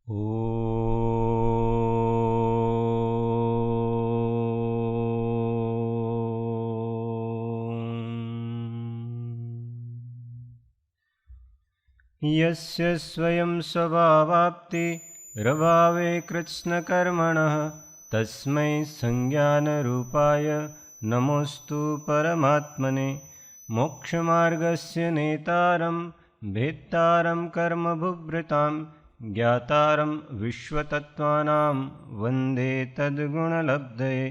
यस्य स्वयं स्वभावाप्ति रभावे कृत्स्नकर्मणः तस्मै संज्ञानरूपाय नमोस्तु परमात्मने। मोक्षमार्गस्य नेतारं भेत्तारं कर्मभुभृतां ज्ञातारं विश्वतत्त्वानां वन्दे तद्गुणलब्धये।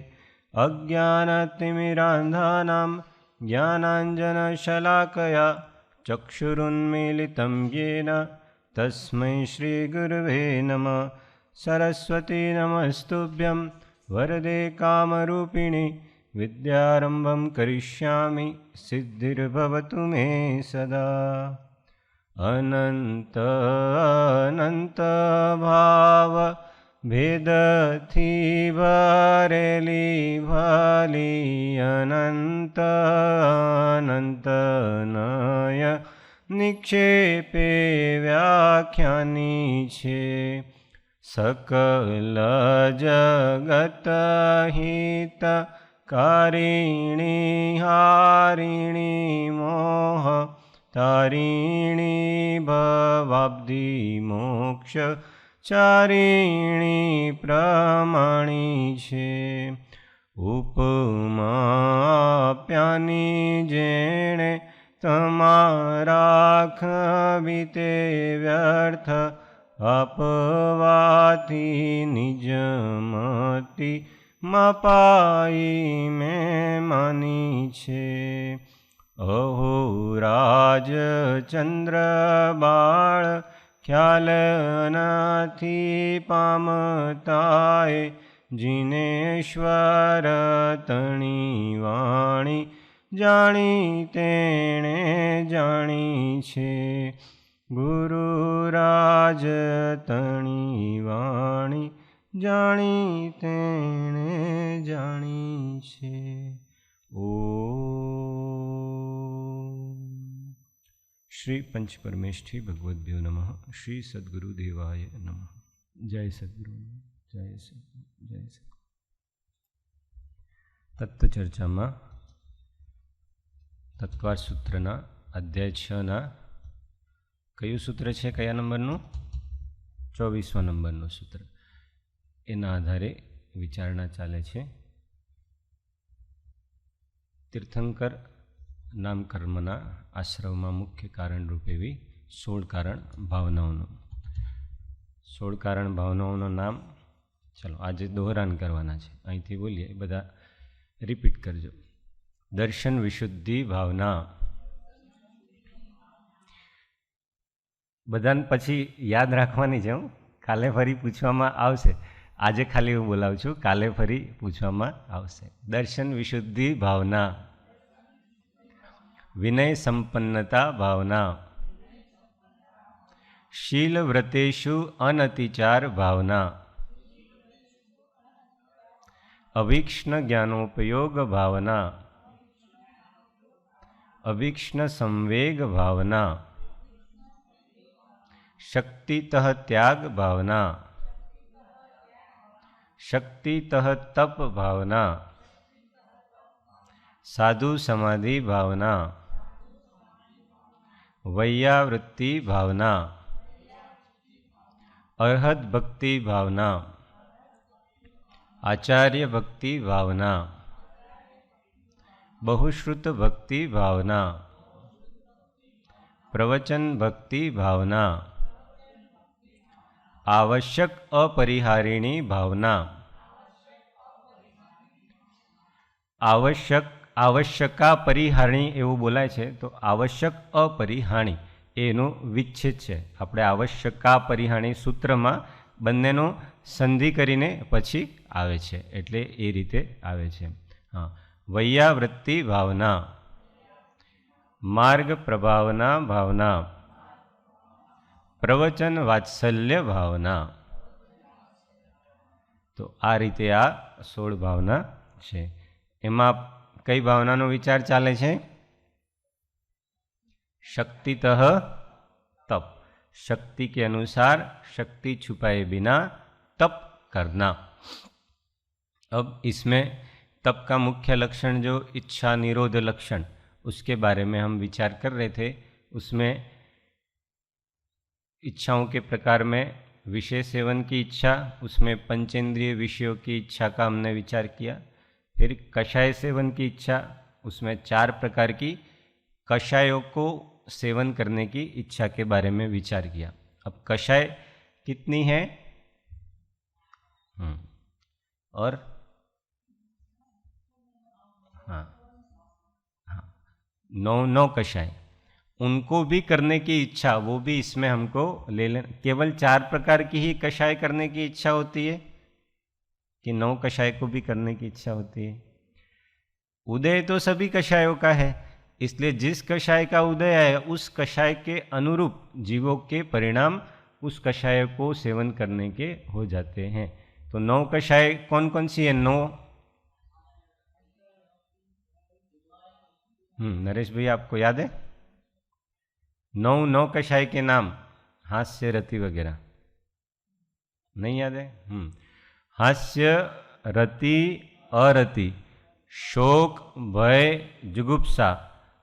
अज्ञानतिमिरान्धानां ज्ञानाञ्जनशलाकया चक्षुरुन्मीलितं येन तस्मै श्रीगुरुवे नमः। सरस्वती नमस्तुभ्यं वरदे कामरूपिणि विद्यारम्भं करिष्यामि सिद्धिर्भवतु मे सदा। अनंत अनंत भाव भेदथी भरेली भाली अनंत अनंत नय निक्षेपे व्याख्यानी छे। सकल जगत हित कारिणी हारिणी मोह तारिणी भवाब्धि मोक्ष चारिणी प्रमाणी छे। उपमा प्यानी जेणे तमारा खबीते व्यर्थ अपवाती निजमती मपाई में मानी छे। अहो राजचंद्र बाळ ख्याल नथी पामताए जिनेश्वर तणी वाणी जाणी तेणे जाणी छे। गुरुराज तणी वाणी जाणी तेणे जाणी छे। श्री पंच परमेष्ठी भगवद्भ्यो नमः। श्री सद्गुरुदेवाय नमः। जय सद्गुरु, जय सद्गुरु, जय सद्गुरु। तत्वचर्चा में तत्वार सूत्रना अध्याय 6 कयु सूत्र है, कया नंबरनु? 24 नंबरनु सूत्र। एना आधारे विचारणा चाले छे। तीर्थंकर नाम कर्मना आश्रव में मुख्य कारण रूपे 16 कारण भावनाओं 16 कारण भावनाओं नाम चलो आज दोहरान करवाना है। अहींथी बोलीए, बधा रिपीट करजो। दर्शन विशुद्धि भावना। बधाने पछी याद राखवानी छे, काले फरी पूछवामां आवशे। आजे खाली हूँ बोलावुं छुं, काले फरी पूछवामां आवशे। दर्शन विशुद्धि भावना, विनय संपन्नता भावना, शील व्रतेषु अनतिचार भावना, अभीक्ष्ण ज्ञानोपयोग भावना, अभीक्ष्ण संवेग भावना, शक्तितः त्याग भावना, शक्तितः तप भावना, साधु समाधि भावना, वैयावृत्ति भावना, अर्हत भक्ति भावना, आचार्य भक्ति भावना, बहुश्रुत भक्ति भावना, प्रवचन भक्ति भावना, आवश्यक अपरिहारिणी भावना, आवश्यका परिहारिणी एवं बोलाय छे तो आवश्यक अपरिहाणी एनो विच्छेद है। આપણે आवश्यका परिहाणी सूत्र में બંનેનો संधि करीने पछी आवे छे, एटले ए रीते आवे छे। हाँ, वैयावृत्ति भावना, मार्ग प्रभावना भावना, प्रवचन वात्सल्य भावना। तो आ रीते आ 16 भावना छे। एमां कई भावनानो विचार चाले छे? शक्तितः तप। शक्ति के अनुसार शक्ति छुपाए बिना तप करना। अब इसमें तप का मुख्य लक्षण जो इच्छा निरोध लक्षण, उसके बारे में हम विचार कर रहे थे। उसमें इच्छाओं के प्रकार में विषय सेवन की इच्छा, उसमें पंचेंद्रिय विषयों की इच्छा का हमने विचार किया। फिर कषाय सेवन की इच्छा, उसमें 4 प्रकार की कषायों को सेवन करने की इच्छा के बारे में विचार किया। अब कषाय कितनी है? और हाँ 9 कषाय, उनको भी करने की इच्छा, वो भी इसमें हमको ले लेना। केवल 4 प्रकार की ही कषाय करने की इच्छा होती है कि 9 कषाय को भी करने की इच्छा होती है? उदय तो सभी कषायों का है, इसलिए जिस कषाय का उदय है उस कषाय के अनुरूप जीवों के परिणाम उस कषाय को सेवन करने के हो जाते हैं। तो 9 कषाय कौन कौन सी है? 9। नरेश भाई आपको याद है? 9 कषाय के नाम, हास्य रति वगैरह नहीं याद है? हास्य रति अरति, शोक भय जुगुप्सा,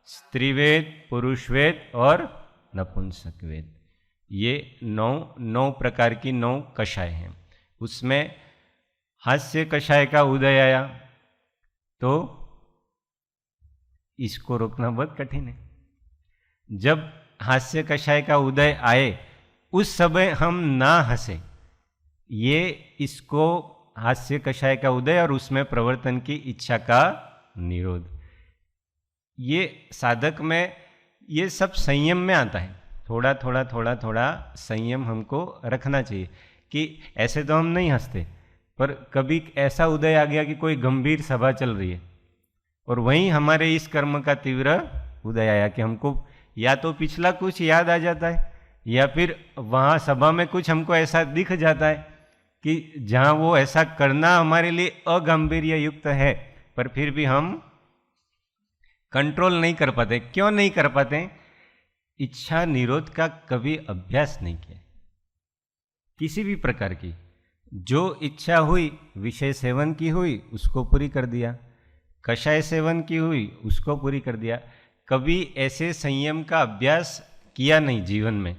स्त्रीवेद पुरुषवेद और नपुंसक वेद, ये 9 प्रकार की 9 कषाय हैं। उसमें हास्य कषाय का उदय आया तो इसको रोकना बहुत कठिन है। जब हास्य कषाय का उदय आए उस समय हम ना हंसे, ये इसको हास्य कषाय का उदय और उसमें प्रवर्तन की इच्छा का निरोध, ये साधक में ये सब संयम में आता है। थोड़ा थोड़ा संयम हमको रखना चाहिए कि ऐसे तो हम नहीं हंसते, पर कभी ऐसा उदय आ गया कि कोई गंभीर सभा चल रही है और वहीं हमारे इस कर्म का तीव्र उदय आया कि हमको या तो पिछला कुछ याद आ जाता है या फिर वहाँ सभा में कुछ हमको ऐसा दिख जाता है कि जहाँ वो ऐसा करना हमारे लिए अगंभीर्य युक्त है, पर फिर भी हम कंट्रोल नहीं कर पाते। क्यों नहीं कर पाते? इच्छा निरोध का कभी अभ्यास नहीं किया। किसी भी प्रकार की जो इच्छा हुई, विषय सेवन की हुई उसको पूरी कर दिया, कषाय सेवन की हुई उसको पूरी कर दिया। कभी ऐसे संयम का अभ्यास किया नहीं जीवन में।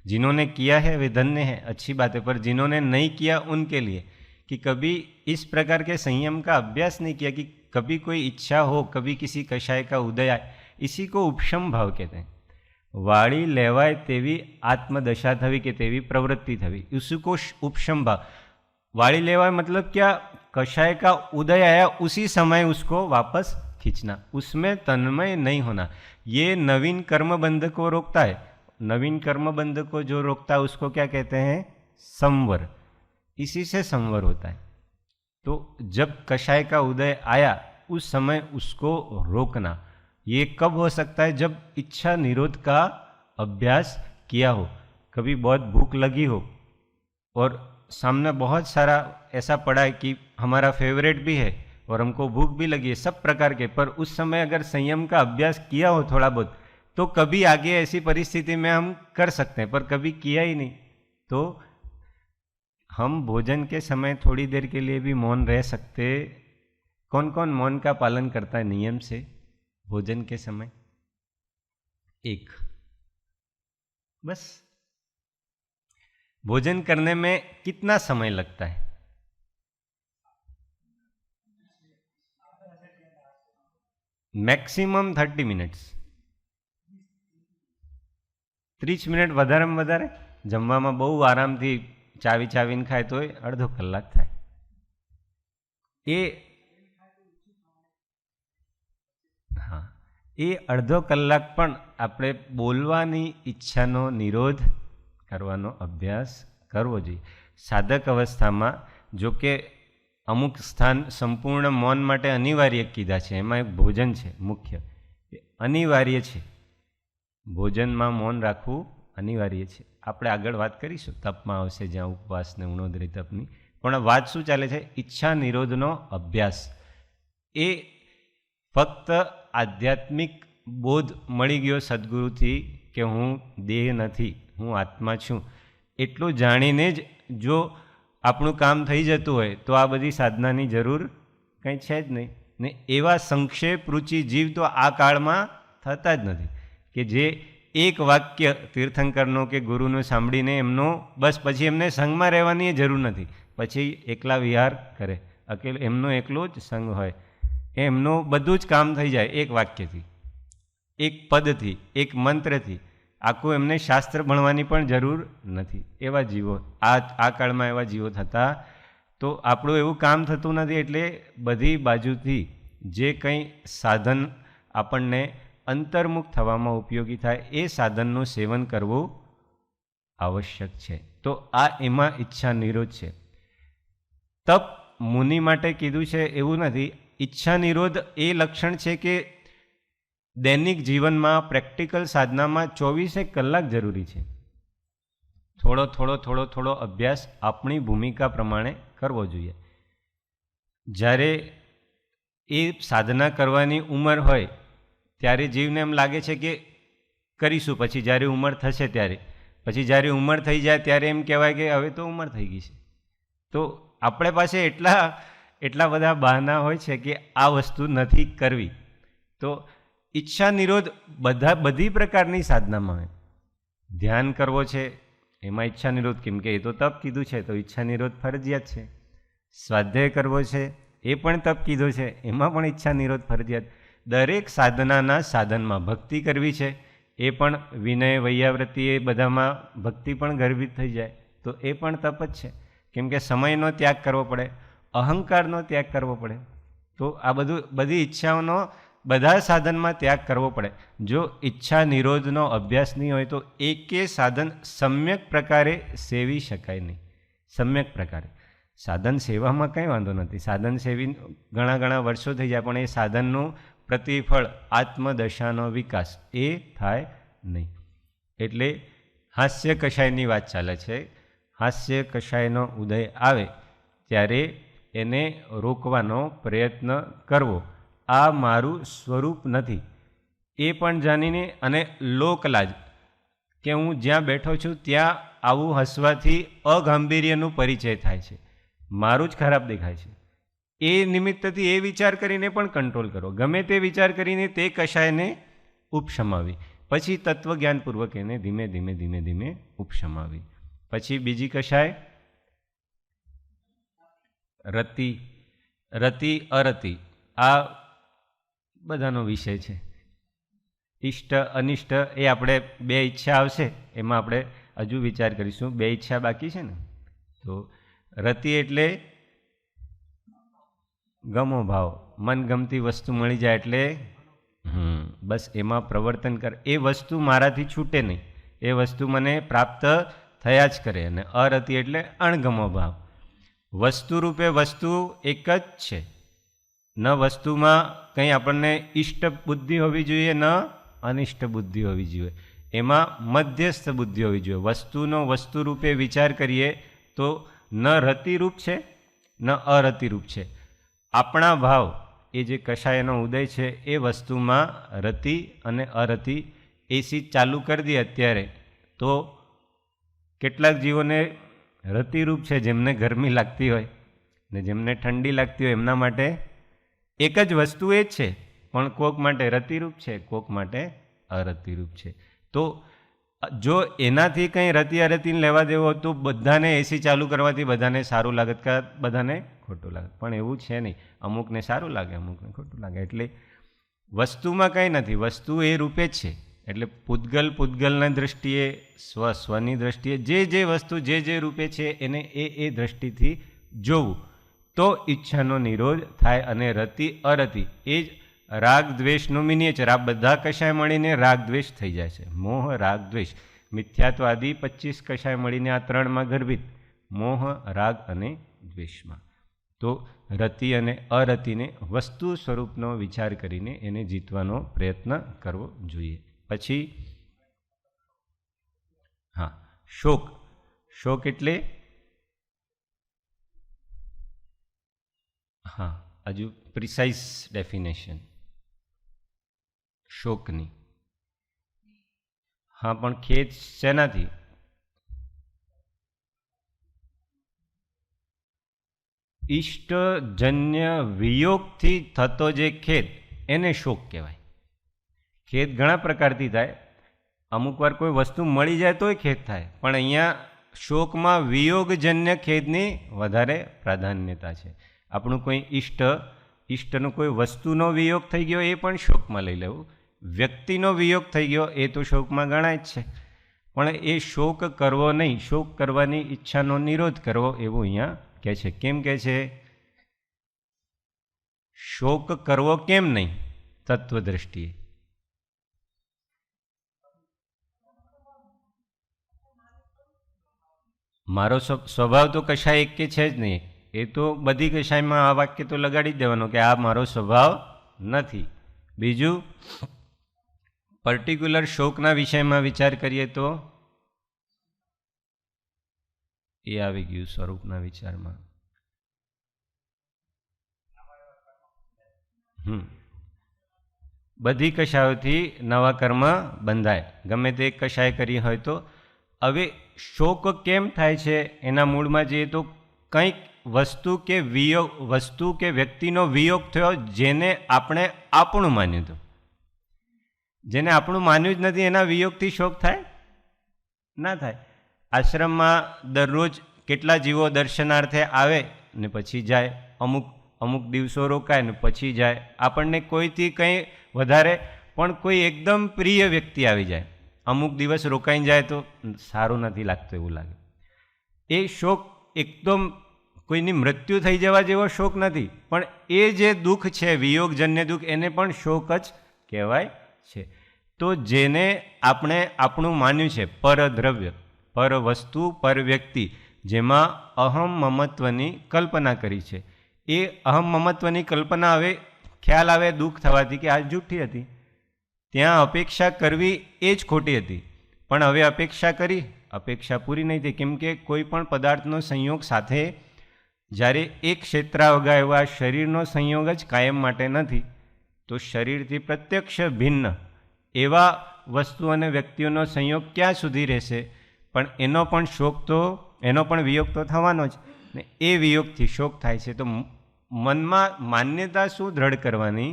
जिन्होंने किया है वे धन्य है, अच्छी बात है, पर जिन्होंने नहीं किया उनके लिए कि कभी इस प्रकार के संयम का अभ्यास नहीं किया कि कभी कोई इच्छा हो, कभी किसी कषाय का उदय आए, इसी को उपशम भाव कहते हैं। वाणी लेवाय तेवी आत्मदशा थवी के तेवी प्रवृत्ति थवी, उसको उपशम भाव। वाणी लेवाय मतलब क्या? कषाय का उदय आया उसी समय उसको वापस खींचना, उसमें तन्मय नहीं होना। ये नवीन कर्मबंध को रोकता है। नवीन कर्मबंध को जो रोकता है उसको क्या कहते हैं? संवर। इसी से संवर होता है। तो जब कषाय का उदय आया उस समय उसको रोकना। ये कब हो सकता है? जब इच्छा निरोध का अभ्यास किया हो। कभी बहुत भूख लगी हो और सामने बहुत सारा ऐसा पड़ा है कि हमारा फेवरेट भी है और हमको भूख भी लगी है, सब प्रकार के, पर उस समय अगर संयम का अभ्यास किया हो थोड़ा बहुत, तो कभी आगे ऐसी परिस्थिति में हम कर सकते हैं, पर कभी किया ही नहीं। तो हम भोजन के समय थोड़ी देर के लिए भी मौन रह सकते। कौन कौन मौन का पालन करता है नियम से भोजन के समय? एक, बस। भोजन करने में कितना समय लगता है? Maximum 30 minutes. 30 મિનિટ વધારેમાં વધારે. જમવામાં બહુ આરામથી ચાવીને ખાય તોય અડધો કલાક થાય. એ અડધો કલાક પણ આપણે બોલવાની ઈચ્છાનો નિરોધ કરવાનો અભ્યાસ કરવો જોઈએ. સાધક અવસ્થામાં જો કે અમુક સ્થાન સંપૂર્ણ મૌન માટે અનિવાર્ય કીધા છે, એમાં એક ભોજન છે મુખ્ય, અનિવાર્ય છે. ભોજનમાં મૌન રાખવું અનિવાર્ય છે. આપણે આગળ વાત કરીશું, તપમાં આવશે જ્યાં ઉપવાસ ને ઉણોદરી તપની. પણ વાત શું ચાલે છે? ઈચ્છા નિરોધનો અભ્યાસ. એ ફક્ત આધ્યાત્મિક બોધ મળી ગયો સદગુરુથી કે હું દેહ નથી, હું આત્મા છું એટલું જાણીને જ જો આપણું કામ થઈ જતું હોય તો આ બધી સાધનાની જરૂર કંઈ છે જ નહીં. ને એવા સંક્ષેપ રૂચિ જીવ તો આ કાળમાં થતા જ નથી કે જે એક વાક્ય તીર્થંકરનો કે ગુરુનું સાંભળીને એમનો બસ પછી એમને સંઘમાં રહેવાની જરૂર નથી, પછી એકલા વિહાર કરે, એમનો એકલો જ સંઘ હોય, એમનું બધું જ કામ થઈ જાય એક વાક્યથી, એક પદથી, એક મંત્રથી. આખું એમને શાસ્ત્ર ભણવાની પણ જરૂર નથી. એવા જીવો આ કાળમાં એવા જીવો થતા, તો આપણું એવું કામ થતું નથી. એટલે બધી બાજુથી જે કંઈ સાધન આપણને અંતર્મુખ થવામાં ઉપયોગી થાય એ સાધનનું સેવન કરવું આવશ્યક છે. તો આ એમાં ઈચ્છા નિરોધ છે. તપ મુનિ માટે કીધું છે એવું નથી. ઈચ્છા નિરોધ એ લક્ષણ છે કે દૈનિક જીવનમાં પ્રેક્ટિકલ સાધનામાં 24 કલાક જરૂરી છે. થોડો થોડો થોડો થોડો અભ્યાસ આપણી ભૂમિકા પ્રમાણે કરવો જોઈએ. જ્યારે એ સાધના કરવાની ઉંમર હોય ત્યારે જીવને એમ લાગે છે કે કરીશું, પછી જ્યારે ઉંમર થશે ત્યારે, પછી જ્યારે ઉંમર થઈ જાય ત્યારે એમ કહેવાય કે હવે તો ઉંમર થઈ ગઈ છે. તો આપણે પાસે એટલા બધા બહાના હોય છે કે આ વસ્તુ નથી કરવી. તો ઈચ્છા નિરોધ બધી પ્રકારની સાધનામાં હોય. ધ્યાન કરવો છે એમાં ઈચ્છા નિરોધ, કેમ કે એ તો તપ કીધું છે તો ઈચ્છા નિરોધ ફરજિયાત છે. સ્વાધ્યાય કરવો છે એ પણ તપ કીધો છે, એમાં પણ ઈચ્છા નિરોધ ફરજિયાત. દરેક સાધનાના સાધનમાં ભક્તિ કરવી છે એ પણ વિનય વૈયાવૃત્તિ એ બધામાં ભક્તિ પણ ગર્ભિત થઈ જાય તો એ પણ તપ જ છે. કેમ કે સમયનો ત્યાગ કરવો પડે, અહંકારનો ત્યાગ કરવો પડે. તો આ બધી ઈચ્છાઓનો બધા સાધનમાં ત્યાગ કરવો પડે. જો ઈચ્છા નિરોધનો અભ્યાસ નહીં હોય તો એકે સાધન સમ્યક પ્રકારે સેવી શકાય નહીં. સમ્યક પ્રકારે સાધન સેવામાં કંઈ વાંધો નથી, સાધન સેવી ઘણા વર્ષો થઈ જાય, પણ એ સાધનનું પ્રતિફળ આત્મદશાનો વિકાસ એ થાય નહીં. એટલે હાસ્ય કષાયની વાત ચાલે છે. હાસ્ય કષાયનો ઉદય આવે ત્યારે એને રોકવાનો પ્રયત્ન કરવો. આ મારું સ્વરૂપ નથી એ પણ જાણીને, અને લોકલાજ કે હું જ્યાં બેઠો છું ત્યાં આવું હસવાથી અગાંભીર્યનું પરિચય થાય છે, મારું જ ખરાબ દેખાય છે. એ નિમિત્તથી એ વિચાર કરીને પણ કંટ્રોલ કરો. ગમે તે વિચાર કરીને તે કષાયને ઉપશમાવી, પછી તત્વજ્ઞાનપૂર્વક એને ધીમે ધીમે ધીમે ધીમે ઉપશમાવી. પછી બીજી કષાય રતિ. રતિ અરતિ આ બધાનો વિષય છે. ઇષ્ટ અનિષ્ટ એ આપણે બે ઈચ્છા આવશે એમાં આપણે હજુ વિચાર કરીશું. બે ઈચ્છા બાકી છે ને. તો રતિ એટલે ગમો ભાવ, મનગમતી વસ્તુ મળી જાય એટલે બસ એમાં પ્રવર્તન કર. એ વસ્તુ મારાથી છૂટે નહીં, એ વસ્તુ મને પ્રાપ્ત થયા જ કરે. અને અરતિ એટલે અણગમો ભાવ. વસ્તુ રૂપે વસ્તુ એક જ છે, ન વસ્તુમાં કંઈ આપણને ઇષ્ટ બુદ્ધિ હોવી જોઈએ, ન અનિષ્ટ બુદ્ધિ હોવી જોઈએ. એમાં મધ્યસ્થ બુદ્ધિ હોવી જોઈએ. વસ્તુનો વસ્તુ રૂપે વિચાર કરીએ તો ન રતિરૂપ છે ન અરતિરૂપ છે. આપણા ભાવ એ જે કષાયનો ઉદય છે એ વસ્તુમાં રતિ અને અરતિ એસી ચાલુ કરી દે અત્યારે તો કેટલાક જીવોને રતિરૂપ છે, જેમને ગરમી લાગતી હોય ને જેમને ઠંડી લાગતી હોય એમના માટે એક જ વસ્તુ એ જ છે, પણ કોક માટે રતિરૂપ છે, કોક માટે અરતિરૂપ છે. તો જો એનાથી કંઈ રતિ અરતિને લેવા દેવો તો બધાને એસી ચાલુ કરવાથી બધાને સારું લાગત કે બધાને ખોટું લાગે, પણ એવું છે નહીં. અમુકને સારું લાગે, અમુકને ખોટું લાગે. એટલે વસ્તુમાં કંઈ નથી, વસ્તુ એ રૂપે જ છે. એટલે પૂતગલના દૃષ્ટિએ, સ્વની દ્રષ્ટિએ જે વસ્તુ જે રૂપે છે એને એ દ્રષ્ટિથી જોવું તો ઈચ્છાનો નિરોધ થાય. અને રતિ અરતિ એ જ રાગ દ્વેષનું મિનિએચર. આ બધા કષાય મળીને રાગ દ્વેષ થઈ જાય છે. મોહ રાગ દ્વેષ મિથ્યાત્વ આદિ 25 કષાય મળીને આ ત્રણમાં ગર્ભિત, મોહ રાગ અને દ્વેષમાં. તો રતિ અને અરતિને વસ્તુ સ્વરૂપનો વિચાર કરીને એને જીતવાનો પ્રયત્ન કરવો જોઈએ. પછી શોક. શોક એટલે હજુ પ્રિસાઇઝ ડેફિનેશન શોકની. પણ ખેદ શેનાથી? ઇષ્ટજન્ય વિયોગથી થતો જે ખેદ એને શોક કહેવાય. ખેદ ઘણા પ્રકારથી થાય. અમુક વાર કોઈ વસ્તુ મળી જાય તોય ખેદ થાય, પણ અહીંયા શોકમાં વિયોગજન્ય ખેદની વધારે પ્રાધાન્યતા છે. આપણું કોઈ ઇષ્ટનો કોઈ વસ્તુનો વિયોગ થઈ ગયો એ પણ શોકમાં લઈ લેવું. વ્યક્તિનો વિયોગ થઈ ગયો એ તો શોકમાં ગણાય જ છે, પણ એ શોક કરવો નહીં, શોક કરવાની ઈચ્છાનો નિરોધ કરવો એવું અહીંયા કહે છે. કેમ કહે છે? શોક કરવો કેમ નહીં તત્વ દ્રષ્ટિએ? મારો સ્વભાવ તો કશાય એક કે છે જ નહીં. એ તો બધી કશાયમાં આ વાક્ય તો લગાડી જ દેવાનો કે આ મારો સ્વભાવ નથી. બીજું, પર્ટિક્યુલર શોકના વિષયમાં વિચાર કરીએ તો એ આવી ગયું સ્વરૂપના વિચારમાં. બધી કશાયોથી નવા કર્મ બંધાય, ગમે તે કશાય કરી હોય તો. હવે શોક કેમ થાય છે એના મૂળમાં જઈએ તો કંઈક વસ્તુ કે વ્યક્તિનો વિયોગ થયો જેને આપણે આપણું માન્યું હતું. જેને આપણું માન્યું જ નથી એના વિયોગથી શોક થાય? ના થાય. આશ્રમમાં દરરોજ કેટલા જીવો દર્શનાર્થે આવે ને પછી જાય, અમુક દિવસો રોકાય ને પછી જાય. આપણને કોઈથી કંઈ વધારે, પણ કોઈ એકદમ પ્રિય વ્યક્તિ આવી જાય, અમુક દિવસ રોકાઈને જાય તો સારું નથી લાગતું એવું લાગે. એ શોક એકદમ કોઈની મૃત્યુ થઈ જવા જેવો શોક નથી, પણ એ જે દુઃખ છે વિયોગજન્ય દુઃખ એને પણ શોક જ કહેવાય છે. તો જેને આપણે આપણું માન્યું છે, પરદ્રવ્ય, પર વસ્તુ, પર વ્યક્તિ, જેમાં અહમ મમત્વની કલ્પના કરી છે, એ અહમ મમત્વની કલ્પના હવે ખ્યાલ આવે દુઃખ થવાથી કે આ જૂઠી હતી, ત્યાં અપેક્ષા કરવી એ જ ખોટી હતી. પણ હવે અપેક્ષા પૂરી નહીં થઈ. કેમ કે કોઈ પણ પદાર્થનો સંયોગ સાથે જ્યારે એક ક્ષેત્રાવગા એવા શરીરનો સંયોગ જ કાયમ માટે નથી, તો શરીરથી પ્રત્યક્ષ ભિન્ન એવા વસ્તુ અને વ્યક્તિઓનો સંયોગ ક્યાં સુધી રહેશે? પણ એનો પણ વિયોગ તો થવાનો જ ને. એ વિયોગથી શોક થાય છે. તો મનમાં માન્યતા શું દ્રઢ કરવાની?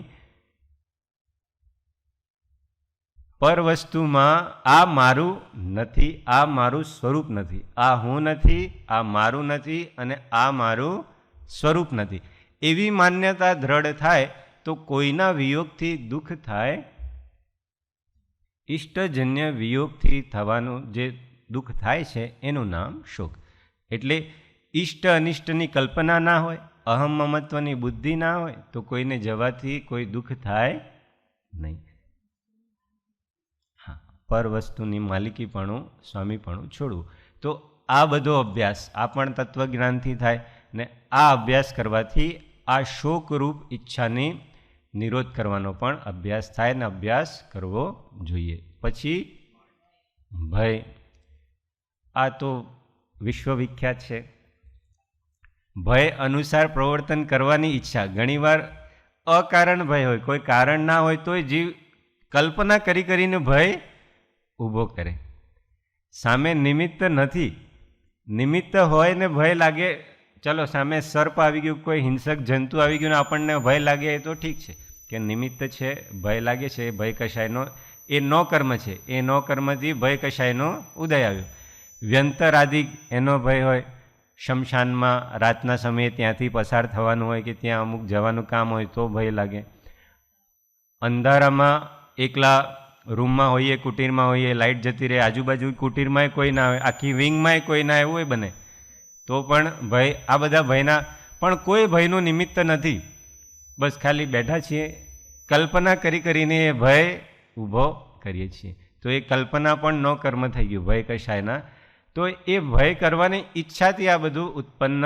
પર વસ્તુમાં આ મારું નથી, આ મારું સ્વરૂપ નથી, આ હું નથી, આ મારું નથી અને આ મારું સ્વરૂપ નથી. એવી માન્યતા દ્રઢ થાય તો કોઈના વિયોગથી દુઃખ થાય. ઇષ્ટજન્ય વિયોગથી થવાનું જે દુઃખ થાય છે એનું નામ શોક. એટલે ઇષ્ટ અનિષ્ટની કલ્પના ના હોય, અહમ મમત્વની બુદ્ધિ ના હોય તો કોઈને જવાથી કોઈ દુઃખ થાય નહીં. પર વસ્તુની માલિકીપણું, સ્વામીપણું છોડવું. તો આ બધો અભ્યાસ આ પણ તત્વજ્ઞાનથી થાય ને આ અભ્યાસ કરવાથી આ શોકરૂપ ઈચ્છાની નિરોધ કરવાનો પણ અભ્યાસ થાય ને અભ્યાસ કરવો જોઈએ. પછી ભય, આ તો વિશ્વવિખ્યાત છે. ભય અનુસાર પ્રવર્તન કરવાની ઈચ્છા. ઘણીવાર અકારણ ભય હોય, કોઈ કારણ ના હોય તોય જીવ કલ્પના કરીને ભય ઊભો કરે. સામે નિમિત્ત નથી, નિમિત્ત હોય ને ભય લાગે, ચલો સામે સર્પ આવી ગયું, કોઈ હિંસક જંતુ આવી ગયું ને આપણને ભય લાગે એ તો ઠીક છે કે નિમિત્ત છે, ભય લાગે છે, એ ભય કશાયનો એ નો કર્મ છે, એ નો કર્મથી ભય કશાયનો ઉદય આવ્યો. વ્યંતરાદિ એનો ભય હોય, શમશાનમાં રાતના સમયે ત્યાંથી પસાર થવાનું હોય કે ત્યાં અમુક જવાનું કામ હોય તો ભય લાગે. અંધારામાં એકલા રૂમમાં હોઈએ, કુટીરમાં હોઈએ, લાઇટ જતી રહે, આજુબાજુ કુટીરમાંય કોઈ ના હોય, આખી વિંગમાંય કોઈ ના એવું બને તો પણ ભય. આ બધા ભયના પણ કોઈ ભયનું નિમિત્ત નથી, બસ ખાલી બેઠા છીએ, કલ્પના કરીને એ ભય ઊભો કરીએ છીએ. તો એ કલ્પના પણ નો કર્મ થઈ ગયું ભય કશાયના. તો એ ભય કરવાની ઈચ્છાથી આ બધું ઉત્પન્ન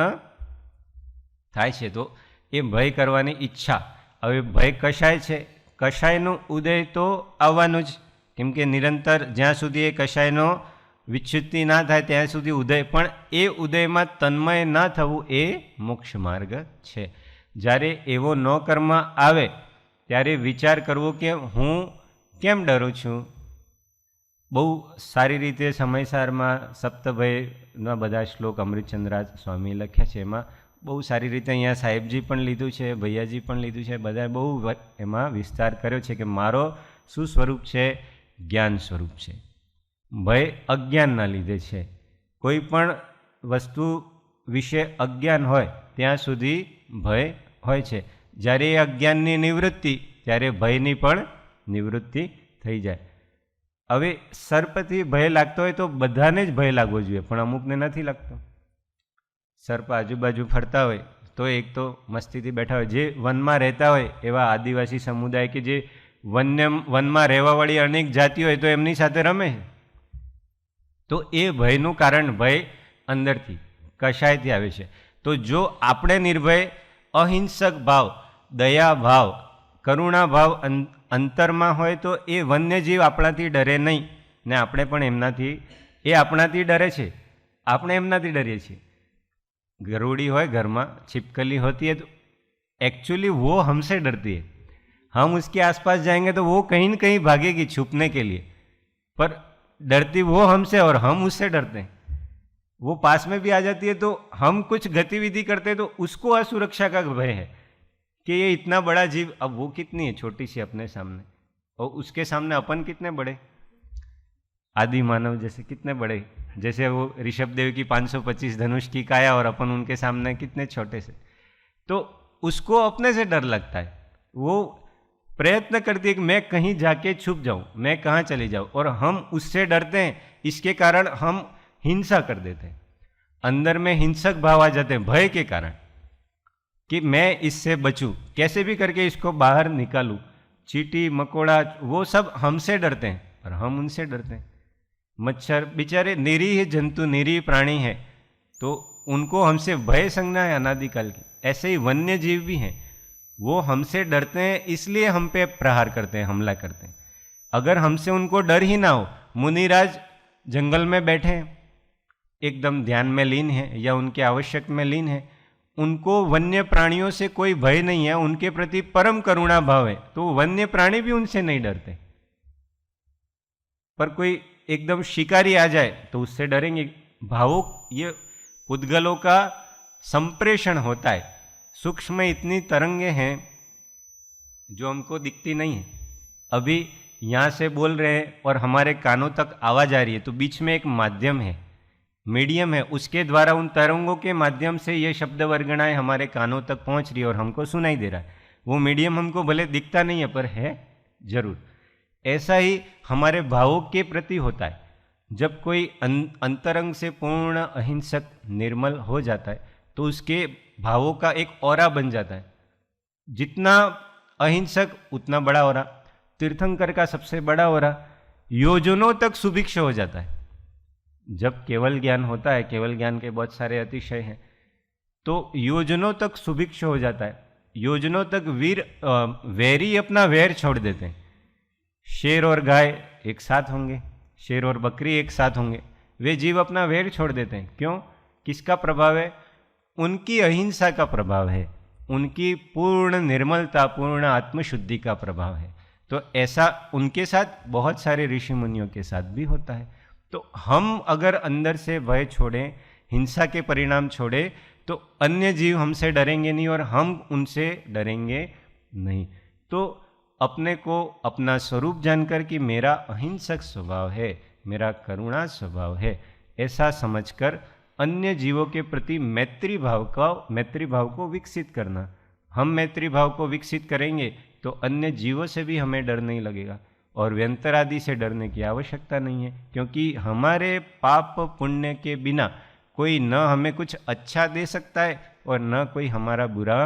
થાય છે. તો એ ભય કરવાની ઈચ્છા, હવે ભય કશાય છે, કશાયનો ઉદય તો આવવાનું જ, કેમ કે નિરંતર જ્યાં સુધી એ કશાયનો વિચ્છુતિ ના થાય ત્યાં સુધી ઉદય, પણ એ ઉદયમાં તન્મય ના થવું એ મોક્ષ માર્ગ છે. જ્યારે એવો ન કર્મ આવે ત્યારે વિચાર કરવો કે હું કેમ ડરું છું. બહુ સારી રીતે સમયસારમાં સપ્તભયના બધા શ્લોક અમૃતચંદ્રાજ સ્વામી લખ્યા છે, એમાં બહુ સારી રીતે અહીંયા સાહેબજી પણ લીધું છે, ભૈયાજી પણ લીધું છે, બધાએ બહુ એમાં વિસ્તાર કર્યો છે કે મારો શું સ્વરૂપ છે? જ્ઞાન સ્વરૂપ છે. ભય અજ્ઞાનના લીધે છે. કોઈ પણ વસ્તુ વિશે અજ્ઞાન હોય ત્યાં સુધી ભય હોય છે. જ્યારે એ અજ્ઞાનની નિવૃત્તિ ત્યારે ભયની પણ નિવૃત્તિ થઈ જાય. હવે સર્પથી ભય લાગતો હોય તો બધાને જ ભય લાગવો જોઈએ, પણ અમુકને નથી લાગતો. સર્પ આજુબાજુ ફરતા હોય તો એક તો મસ્તીથી બેઠા હોય. જે વનમાં રહેતા હોય એવા આદિવાસી સમુદાય કે જે વનમાં રહેવાવાળી અનેક જાતિ હોય તો એમની સાથે રમે. તો એ ભયનું કારણ ભય અંદરથી કશાયથી આવે છે. તો જો આપણે નિર્ભય અહિંસક ભાવ, દયા ભાવ, કરુણા ભાવ અંતરમાં હોય તો એ વન્યજીવ આપણાથી ડરે નહીં ને આપણે પણ એમનાથી, એ આપણાથી ડરે છે, આપણે એમનાથી ડરીએ છીએ. गरुड़ी हो घर में, छिपकली होती है, तो एक्चुअली वो हमसे डरती है. हम उसके आसपास जाएंगे तो वो कहीं न कहीं भागेगी छुपने के लिए, पर डरती वो हमसे और हम उससे डरते हैं. वो पास में भी आ जाती है तो हम कुछ गतिविधि करते हैं तो उसको असुरक्षा का भय है कि ये इतना बड़ा जीव, अब वो कितनी है छोटी सी अपने सामने, और उसके सामने अपन कितने बड़े, आदि मानव जैसे कितने बड़े. जैसे वो ऋषभ देव की 525 धनुष की काया और अपन उनके सामने कितने छोटे से. तो उसको अपने से डर लगता है. वो प्रयत्न करती है कि मैं कहीं जाके छुप जाऊं, मैं कहाँ चली जाऊं, और हम उससे डरते हैं. इसके कारण हम हिंसा कर देते हैं. अंदर में हिंसक भाव आ जाते हैं भय के कारण कि मैं इससे बचूं, कैसे भी करके इसको बाहर निकालूं. चींटी मकोड़ा वो सब हमसे डरते हैं और हम उनसे डरते हैं. मच्छर बेचारे निरीह जंतु, निरीह प्राणी है, तो उनको हमसे भय संज्ञा है अनादिकाल की. ऐसे ही वन्य जीव भी हैं, वो हमसे डरते हैं इसलिए हम पे प्रहार करते हैं, हमला करते हैं. अगर हमसे उनको डर ही ना हो, मुनिराज जंगल में बैठे हैं, एकदम ध्यान में लीन है या उनके आवश्यक में लीन है, उनको वन्य प्राणियों से कोई भय नहीं है, उनके प्रति परम करुणा भाव है, तो वन्य प्राणी भी उनसे नहीं डरते. पर कोई एकदम शिकारी आ जाए तो उससे डरेंगे. भावों, ये उद्गलों का संप्रेषण होता है. सूक्ष्म इतनी तरंगे हैं जो हमको दिखती नहीं है. अभी यहाँ से बोल रहे हैं और हमारे कानों तक आवाज़ आ रही है, तो बीच में एक माध्यम है, मीडियम है, उसके द्वारा उन तरंगों के माध्यम से ये शब्द वर्गणाएं हमारे कानों तक पहुँच रही है और हमको सुनाई दे रहा है. वो मीडियम हमको भले दिखता नहीं है पर है जरूर. ऐसा ही हमारे भावों के प्रति होता है. जब कोई अंतरंग से पूर्ण अहिंसक निर्मल हो जाता है तो उसके भावों का एक ऑरा बन जाता है. जितना अहिंसक उतना ऑरा हो रहा. तीर्थंकर का सबसे बड़ा हो रहा, योजनों तक सुभिक्ष हो जाता है. जब केवल ज्ञान होता है, केवल ज्ञान के बहुत सारे अतिशय हैं, तो योजनों तक सुभिक्ष हो जाता है. योजनों तक वैरी अपना वैर छोड़ देते हैं. शेर और गाय एक साथ होंगे, शेर और बकरी एक साथ होंगे, वे जीव अपना वैर छोड़ देते हैं. क्यों? किसका प्रभाव है? उनकी अहिंसा का प्रभाव है, उनकी पूर्ण निर्मलता, पूर्ण आत्मशुद्धि का प्रभाव है. तो ऐसा उनके साथ बहुत सारे ऋषि मुनियों के साथ भी होता है. तो हम अगर अंदर से भय छोड़ें, हिंसा के परिणाम छोड़ें, तो अन्य जीव हमसे डरेंगे नहीं और हम उनसे डरेंगे नहीं. तो अपने को अपना स्वरूप जानकर कि मेरा अहिंसक स्वभाव है, मेरा करुणा स्वभाव है, ऐसा समझकर अन्य जीवों के प्रति मैत्री भाव को विकसित करना. हम मैत्री भाव को विकसित करेंगे तो अन्य जीवों से भी हमें डर नहीं लगेगा और व्यंतर आदि से डरने की आवश्यकता नहीं है, क्योंकि हमारे पाप पुण्य के बिना कोई न हमें कुछ अच्छा दे सकता है और न कोई हमारा बुरा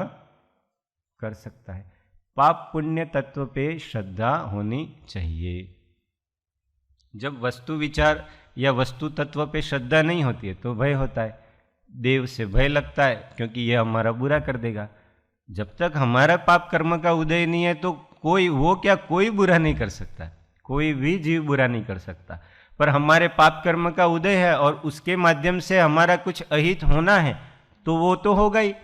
कर सकता है. पाप पुण्य तत्व पे श्रद्धा होनी चाहिए. जब वस्तु विचार या वस्तु तत्व पे श्रद्धा नहीं होती है तो भय होता है. देव से भय लगता है क्योंकि यह हमारा बुरा कर देगा. जब तक हमारा पाप कर्म का उदय नहीं है तो कोई बुरा नहीं कर सकता, कोई भी जीव बुरा नहीं कर सकता. पर हमारे पाप कर्म का उदय है और उसके माध्यम से हमारा कुछ अहित होना है तो वो तो होगा ही.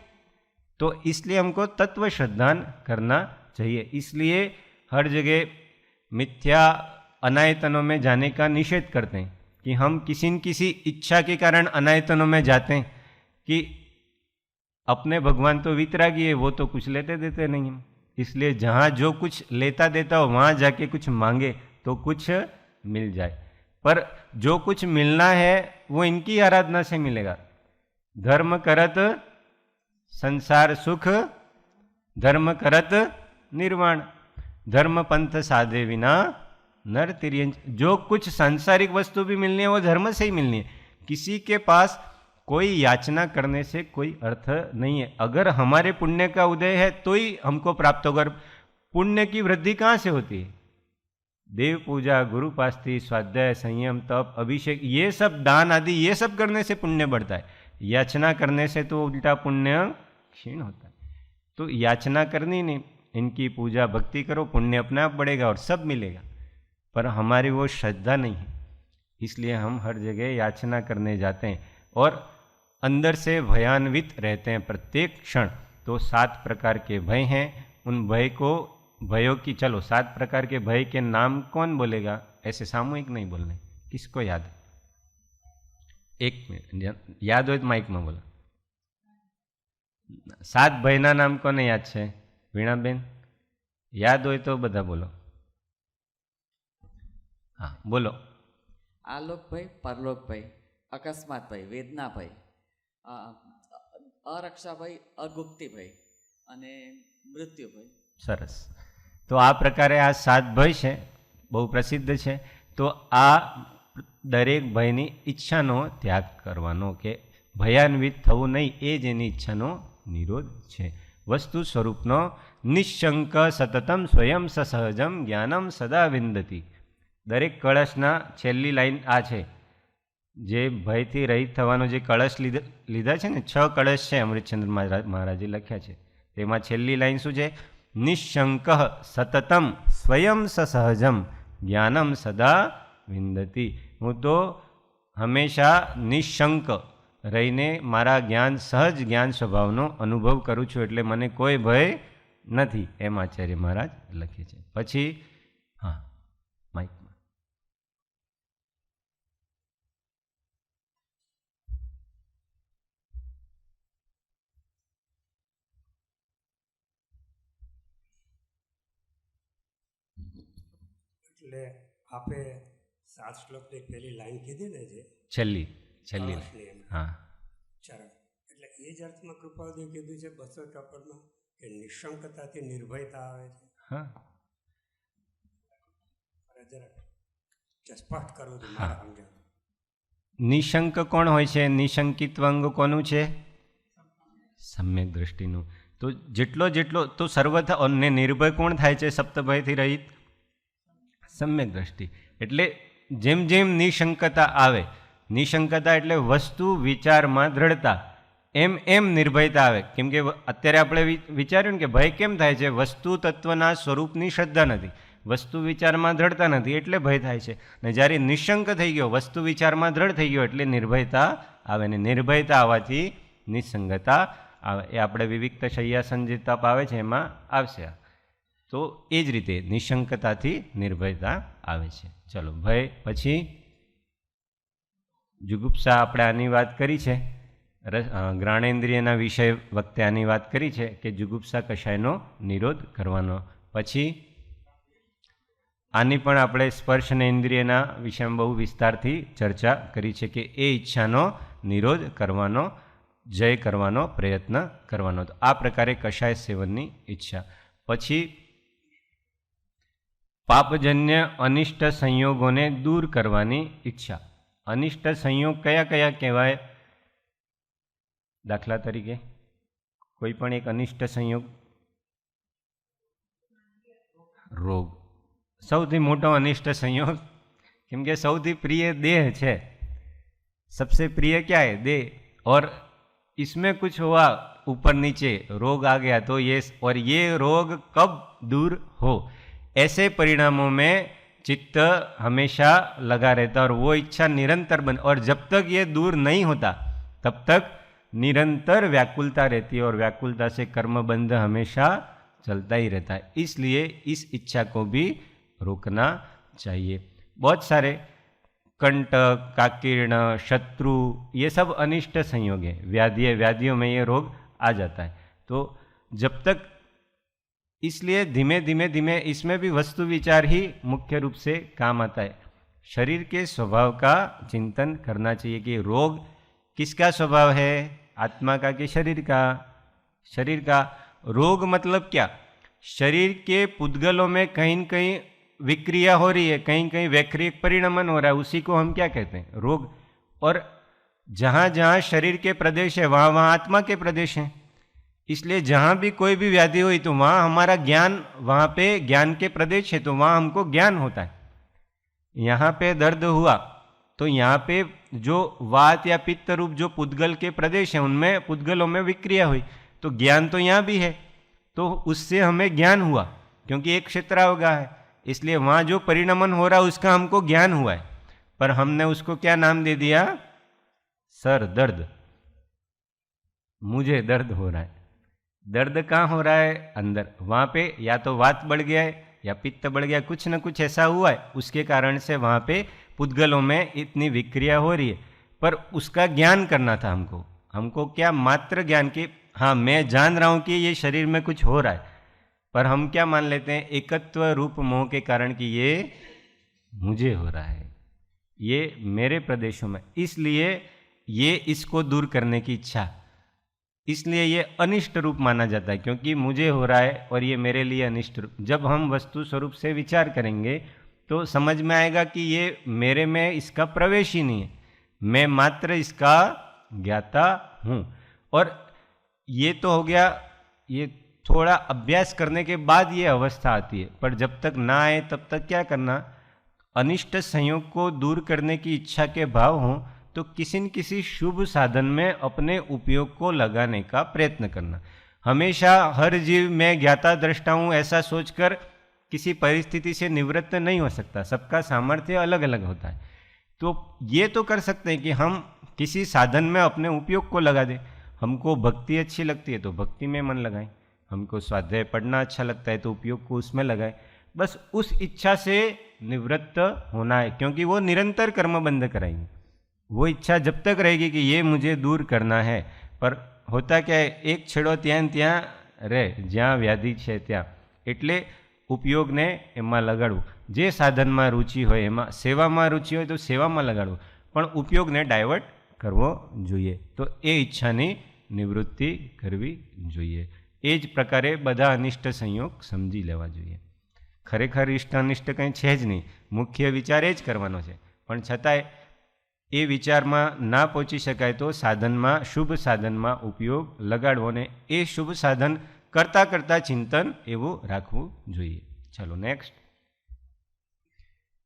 तो इसलिए हमको तत्व श्रद्धान करना चाहिए. इसलिए हर जगह मिथ्या अनायतनों में जाने का निषेध करते हैं कि हम किसी न किसी इच्छा के कारण अनायतनों में जाते हैं कि अपने भगवान तो वितरागी है, वो तो कुछ लेते देते नहीं हैं। इसलिए जहाँ जो कुछ लेता देता हो वहाँ जाके कुछ मांगे तो कुछ मिल जाए। पर जो कुछ मिलना है वो इनकी आराधना से मिलेगा। धर्म करत संसार सुख, धर्म करत निर्वाण, धर्म पंथ साधे विना नर तिर्यंच। जो कुछ सांसारिक वस्तु भी मिलनी है वो धर्म से ही मिलनी है। किसी के पास कोई याचना करने से कोई अर्थ नहीं है। अगर हमारे पुण्य का उदय है तो ही हमको प्राप्त होगा। पुण्य की वृद्धि कहाँ से होती है? देव पूजा, गुरुपास्ती, स्वाध्याय, संयम, तप, अभिषेक, ये सब दान आदि ये सब करने से पुण्य बढ़ता है। याचना करने से तो उल्टा पुण्य क्षीण होता है। तो याचना करनी नहीं, इनकी पूजा भक्ति करो, पुण्य अपने आप बढ़ेगा और सब मिलेगा। पर हमारी वो श्रद्धा नहीं है, इसलिए हम हर जगह याचना करने जाते हैं और अंदर से भयान्वित रहते हैं प्रत्येक क्षण। तो 7 प्रकार के भय हैं। उन भयों की, चलो 7 प्रकार के भय के नाम कौन बोलेगा? ऐसे सामूहिक नहीं बोलने, किसको याद है? एक मिनट, याद हो तो माइक में बोलो। 7 भयना नाम कोने याद है? वीणाबेन याद हो तो બધા બોલો। हाँ बोलो। आलोक भय, परलोक भय, अकस्मात भय, वेदना भय, अरक्षा भय, अगुप्ति भय અને મૃત્યુ ભય। સરસ। તો આ પ્રકારે આ 7 ભય છે, બહુ પ્રસિદ્ધ છે। તો આ દરેક ભયની ઈચ્છાનો ત્યાગ કરવાનો, કે ભયાન્વિત થવું નહીં, એ જ એની ઈચ્છાનો નિરોધ છે। વસ્તુ સ્વરૂપનો નિશંક સતતમ સ્વયં સહજમ જ્ઞાનમ સદા વિંદતી। દરેક કળશના છેલ્લી લાઈન આ છે, જે ભયથી રહિત થવાનો જે કળશ લીધા છે ને, 6 કળશ છે અમૃતચંદ્ર મહારાજે લખ્યા છે, તેમાં છેલ્લી લાઈન શું છે? નિશંક સતતમ સ્વયં સહજમ જ્ઞાનમ સદા વિંદતી। હું તો હંમેશા નિશંક રહીને મારા જ્ઞાન, સહજ જ્ઞાન સ્વભાવનો અનુભવ કરું છું, એટલે મને કોઈ ભય નથી, એમ આચાર્ય મહારાજ લખે છે। પછી હા માઇકમાં। એટલે આપે 7 શ્લોકની પહેલી લાઈન કીધી ને, જે છેલ્લી હા ચરણ, એટલે એ જ અર્થમાં કૃપાદેવ કીધું છે 254માં કે નિશંકતાથી નિર્ભયતા આવે છે। હા જરા સ્પષ્ટ કરવું તો મારા સમજણ। નિશંક કોણ હોય છે? નિશંકિત્વ અંગ કોનું છે? સમ્યક દ્રષ્ટિનું। તો જેટલો તો સર્વથા, અને નિર્ભય કોણ થાય છે સપ્તભયથી રહિત? સમ્યક દ્રષ્ટિ। એટલે જેમ જેમ નિશંકતા આવે, નિશંકતા એટલે વસ્તુ વિચારમાં દ્રઢતા, એમ એમ નિર્ભયતા આવે। કેમ કે અત્યારે આપણે વિચાર્યું ને કે ભય કેમ થાય છે? વસ્તુ તત્વના સ્વરૂપની શ્રદ્ધા નથી, વસ્તુ વિચારમાં દ્રઢતા નથી, એટલે ભય થાય છે। ને જ્યારે નિશંક થઈ ગયો, વસ્તુ વિચારમાં દ્રઢ થઈ ગયો, એટલે નિર્ભયતા આવે, ને નિર્ભયતા આવવાથી નિસંગતા આવે। એ આપણે વિવિક્ત શય્યાસન જે તપ આવે છે એમાં આવશે। તો એ જ રીતે નિશંકતાથી નિર્ભયતા આવે છે। ચલો ભય પછી જુગુપ્સા, આપણે આની વાત કરી છે, જ્ઞાનેન્દ્રિયના વિષય વખતે આની વાત કરી છે કે જુગુપ્સા કશાયનો નિરોધ કરવાનો। પછી આની પણ આપણે સ્પર્શ અને ઇન્દ્રિયના વિષયમાં બહુ વિસ્તારથી ચર્ચા કરી છે કે એ ઈચ્છાનો નિરોધ કરવાનો, જય કરવાનો પ્રયત્ન કરવાનો। તો આ પ્રકારે કશાય સેવનની ઈચ્છા। પછી પાપજન્ય અનિષ્ટ સંયોગોને દૂર કરવાની ઈચ્છા। અનિષ્ટ સંયોગ કયા કયા કહેવાય? દાખલા તરીકે કોઈ પણ એક અનિષ્ટ સંયોગ, રોગ સૌથી મોટો અનિષ્ટ संयोग, કેમ કે સૌથી प्रिय देह છે, सबसे प्रिय क्या है? देह। और इसमें कुछ हुआ ऊपर नीचे, रोग आ गया, तो ये, और ये रोग कब दूर हो, ऐसे परिणामों में चित्त हमेशा लगा रहता है और वो इच्छा निरंतर बन, और जब तक ये दूर नहीं होता तब तक निरंतर व्याकुलता रहती है और व्याकुलता से कर्मबंध हमेशा चलता ही रहता है। इसलिए इस इच्छा को भी रोकना चाहिए। बहुत सारे कंटक, काकीर्ण, शत्रु, ये सब अनिष्ट संयोग है। व्याधियों में ये रोग आ जाता है। तो जब तक, इसलिए धीमे धीमे धीमे इसमें भी वस्तु विचार ही मुख्य रूप से काम आता है। शरीर के स्वभाव का चिंतन करना चाहिए कि रोग किसका स्वभाव है, आत्मा का कि शरीर का। शरीर का। रोग मतलब क्या, शरीर के पुद्गलों में कहीं न कहीं विक्रिया हो रही है, कहीं कहीं वैक्रिक परिणमन हो रहा है, उसी को हम क्या कहते हैं, रोग। और जहाँ जहाँ शरीर के प्रदेश है वहाँ वहाँ आत्मा के प्रदेश हैं। इसलिए जहाँ भी कोई भी व्याधि हुई तो वहाँ हमारा ज्ञान, वहाँ पे ज्ञान के प्रदेश है तो वहाँ हमको ज्ञान होता है। यहाँ पे दर्द हुआ तो यहाँ पे जो वात या पित्त रूप जो पुद्गल के प्रदेश हैं उनमें, पुद्गलों में विक्रिया हुई तो ज्ञान तो यहाँ भी है, तो उससे हमें ज्ञान हुआ क्योंकि एक क्षेत्रावगा है, इसलिए वहाँ जो परिणमन हो रहा है उसका हमको ज्ञान हुआ है। पर हमने उसको क्या नाम दे दिया, सर दर्द, मुझे दर्द हो रहा है। दर्द कहाँ हो रहा है, अंदर। वहाँ पे या तो वात बढ़ गया है या पित्त बढ़ गया, कुछ न कुछ ऐसा हुआ है, उसके कारण से वहाँ पे पुद्गलों में इतनी विक्रिया हो रही है। पर उसका ज्ञान करना था हमको। हमको क्या, मात्र ज्ञान की, हाँ मैं जान रहा हूँ कि ये शरीर में कुछ हो रहा है, पर हम क्या मान लेते हैं, एकत्व रूप मोह के कारण कि ये मुझे हो रहा है, ये मेरे प्रदेशों में, इसलिए ये इसको दूर करने की इच्छा, इसलिए ये अनिष्ट रूप माना जाता है क्योंकि मुझे हो रहा है और ये मेरे लिए अनिष्ट रूप। जब हम वस्तु स्वरूप से विचार करेंगे तो समझ में आएगा कि ये मेरे में इसका प्रवेश ही नहीं है, मैं मात्र इसका ज्ञाता हूँ। और ये तो हो गया, ये थोड़ा अभ्यास करने के बाद ये अवस्था आती है, पर जब तक ना आए तब तक क्या करना, अनिष्ट संयोग को दूर करने की इच्छा के भाव हों तो किसी न किसी शुभ साधन में अपने उपयोग को लगाने का प्रयत्न करना। हमेशा हर जीव में ज्ञाता दृष्टा हूँ ऐसा सोचकर किसी परिस्थिति से निवृत्त नहीं हो सकता, सबका सामर्थ्य अलग अलग होता है। तो ये तो कर सकते हैं कि हम किसी साधन में अपने उपयोग को लगा दें। हमको भक्ति अच्छी लगती है तो भक्ति में मन लगाएं, हमको स्वाध्याय पढ़ना अच्छा लगता है तो उपयोग को उसमें लगाएं। बस उस इच्छा से निवृत्त होना है क्योंकि वो निरंतर कर्म बंध कराएंगे। वो इच्छा जब तक रहेगी कि ये मुझे दूर करना है, पर होता क्या है, एक छेड़ो ત્યાં ત્યાં રહે, જ્યાં વ્યાધિ છે ત્યાં, એટલે ઉપયોગને એમાં લગાડવું। જે સાધનમાં રુચિ હોય એમાં, સેવામાં રુચિ હોય તો સેવામાં લગાડવું, પણ ઉપયોગને ડાયવર્ટ કરવો જોઈએ। તો એ ઈચ્છાની નિવૃત્તિ કરવી જોઈએ। એ જ પ્રકારે બધા અનિષ્ટ સંયોગ સમજી લેવા જોઈએ। ખરેખર ઇષ્ટ અનિષ્ટ કંઈ છે જ નહીં, મુખ્ય વિચાર એ જ કરવાનો છે, પણ છતાંય એ વિચારમાં ના પહોંચી શકાય તો સાધનમાં, શુભ સાધનમાં ઉપયોગ લગાડવો ને એ શુભ સાધન કરતાં કરતાં ચિંતન એવું રાખવું જોઈએ। ચાલો નેક્સ્ટ,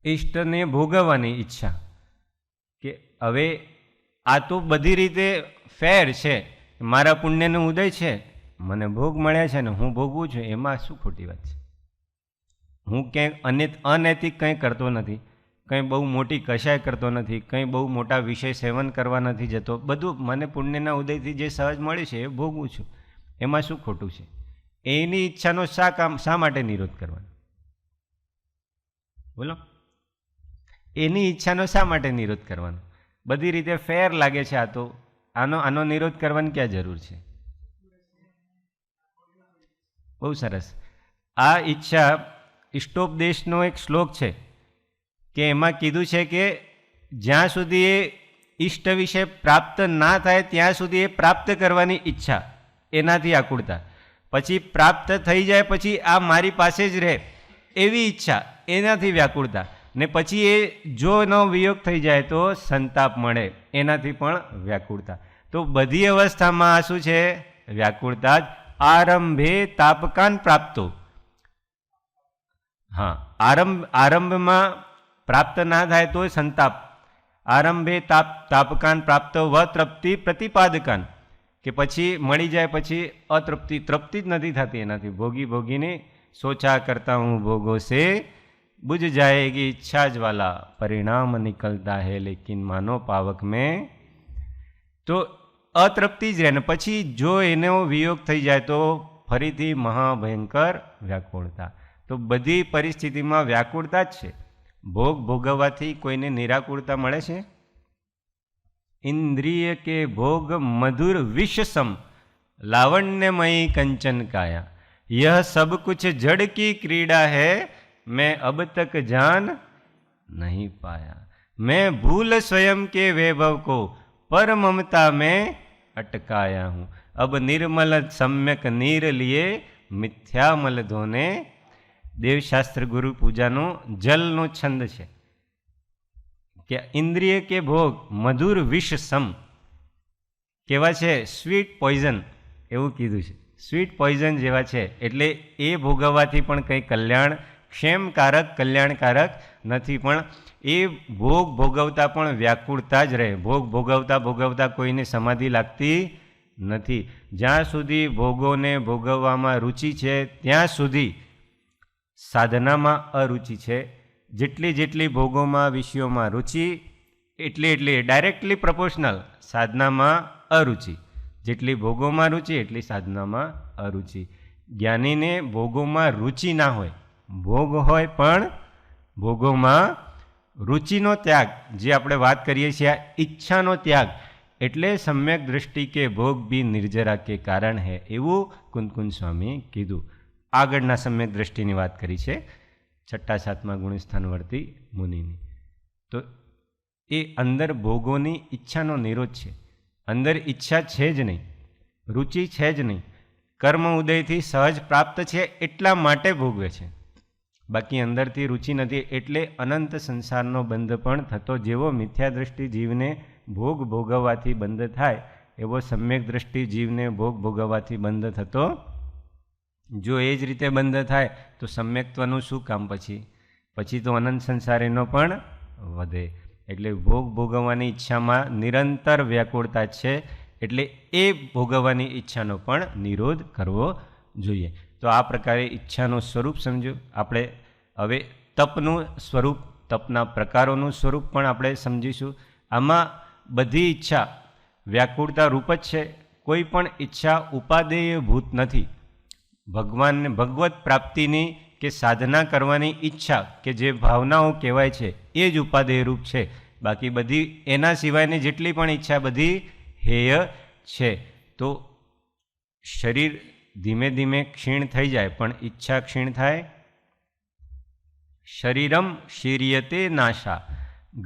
ઇષ્ટને ભોગવવાની ઈચ્છા, કે હવે આ તો બધી રીતે ફેર છે, મારા પુણ્યનો ઉદય છે, મને ભોગ મળ્યા છે ને હું ભોગવું છું, એમાં શું ખોટી વાત છે? હું ક્યાંય અનૈતિક કંઈ કરતો નથી, કંઈ બહુ મોટી કશાય કરતો નથી, કંઈ બહુ મોટા વિષય સેવન કરવા નથી જતો, બધું મને પુણ્યના ઉદયથી જે સહજ મળે છે એ ભોગવું છું, એમાં શું ખોટું છે? એની ઈચ્છાનો શા માટે નિરોધ કરવાનો? બોલો, એની ઈચ્છાનો શા માટે નિરોધ કરવાનો? બધી રીતે ફેર લાગે છે આ તો, આનો નિરોધ કરવાની ક્યાં જરૂર છે? બહુ સરસ। આ ઈચ્છા ઇષ્ટોપદેશનો એક શ્લોક છે કે એમાં કીધું છે કે જ્યાં સુધી એ ઈષ્ટ વિશે પ્રાપ્ત ના થાય ત્યાં સુધી એ પ્રાપ્ત કરવાની ઈચ્છા, એનાથી આકુળતા, પછી પ્રાપ્ત થઈ જાય પછી આ મારી પાસે જ રહે એવી ઈચ્છા, એનાથી વ્યાકુળતા, ને પછી એ જો એનો વિયોગ થઈ જાય તો સંતાપ મળે, એનાથી પણ વ્યાકુળતા। તો બધી અવસ્થામાં આ શું છે? વ્યાકુળતા જ। આરંભે તાપકાન પ્રાપ્તો, હા આરંભમાં પ્રાપ્ત ના થાય તો સંતાપ, આરંભે તાપકાન પ્રાપ્ત વ તૃપ્તિ પ્રતિપાદકાન, કે પછી મળી જાય પછી અતૃપ્તિ, તૃપ્તિ જ નથી થતી એનાથી, ભોગી ભોગીને સોચા કરતા હું ભોગો સે बुझ जाएगी इच्छा ज्वाला, परिणाम निकलता है लेकिन मानो पावक में। तो અતૃપ્તિ જ રહે ને પછી જો એનો વિયોગ થઈ જાય તો ફરીથી મહાભયંકર વ્યાકુળતા। તો બધી પરિસ્થિતિમાં વ્યાકુળતા જ છે। ભોગ ભોગવવાથી કોઈને નિરાકુળતા મળે છે? ઇન્દ્રિય કે ભોગ મધુર વિષસમ लावण्यमयी कंचन काया, यह सब कुछ जड़ की क्रीड़ा है, मैं अब तक जान नहीं पाया। मैं भूल स्वयं के वैभव को, पर ममता में अटकाया हूँ। अब निर्मल सम्यक नीर लिए, मिथ्यामल धोने। देवशास्त्र गुरु पूजानो जलनो छंद है કે ઇન્દ્રિય કે ભોગ મધુર વિષ સમ કેવા છે, સ્વીટ પોઈઝન એવું કીધું છે, સ્વીટ પોઈઝન જેવા છે. એટલે એ ભોગવવાથી પણ કંઈ ક્ષેમકારક કલ્યાણકારક નથી, પણ એ ભોગ ભોગવતા પણ વ્યાકુળતા જ રહે. ભોગ ભોગવતા ભોગવતા કોઈને સમાધિ લાગતી નથી. જ્યાં સુધી ભોગોને ભોગવવામાં રુચિ છે ત્યાં સુધી સાધનામાં અરુચિ છે. જેટલી ભોગોમાં વિષયોમાં રુચિ એટલી ડાયરેક્ટલી પ્રોપોર્શનલ સાધનામાં અરુચિ. જેટલી ભોગોમાં રુચિ એટલી સાધનામાં અરુચિ. જ્ઞાનીને ભોગોમાં રુચિ ના હોય, ભોગ હોય પણ ભોગોમાં રુચિનો ત્યાગ, જે આપણે વાત કરીએ છીએ આ ઈચ્છાનો ત્યાગ, એટલે સમ્યક દૃષ્ટિ કે ભોગ બી નિર્જરા કે કારણ હૈ, એવું કુંદકુંદ સ્વામી કીધું. આગળના સમ્યક દૃષ્ટિની વાત કરી છે 6મા 7મા ગુણસ્થાનવર્તી મુનિની. તો એ અંદર ભોગોની ઈચ્છાનો નિરોધ છે. અંદર ઈચ્છા છે જ નહીં, રુચિ છે જ નહીં. કર્મ ઉદયથી સહજ પ્રાપ્ત છે એટલા માટે ભોગવે છે, બાકી અંદરથી રુચિ નથી. એટલે અનંત સંસારનો બંધ પણ થતો, જેવો મિથ્યા દૃષ્ટિ જીવને ભોગ ભોગવવાથી બંધ થાય, એવો સમ્યક દૃષ્ટિ જીવને ભોગ ભોગવવાથી બંધ થતો. જો એ જ રીતે બંધ થાય તો સમ્યક્ત્વનું શું કામ? પછી તો અનંત સંસારીનો પણ વધે. એટલે ભોગ ભોગવવાની ઈચ્છામાં નિરંતર વ્યાકુળતા છે, એટલે એ ભોગવવાની ઈચ્છાનો પણ નિરોધ કરવો જોઈએ. તો આ પ્રકારે ઈચ્છાનું સ્વરૂપ સમજો. આપણે હવે તપનું સ્વરૂપ, તપના પ્રકારોનું સ્વરૂપ પણ આપણે સમજીશું. આમાં બધી ઈચ્છા વ્યાકુળતા રૂપ જ છે. કોઈ પણ ઈચ્છા ઉપાદેય ભૂત નથી. ભગવાનને ભગવત પ્રાપ્તિની કે સાધના કરવાની ઈચ્છા કે જે ભાવનાઓ કહેવાય છે એ જ ઉપાદેય રૂપ છે. બાકી બધી એના સિવાયની જેટલી પણ ઈચ્છા બધી હેય છે. તો શરીર ધીમે ધીમે ક્ષીણ થઈ જાય પણ ઈચ્છા ક્ષીણ થાય. શરીરમ શીર્યતે નાશા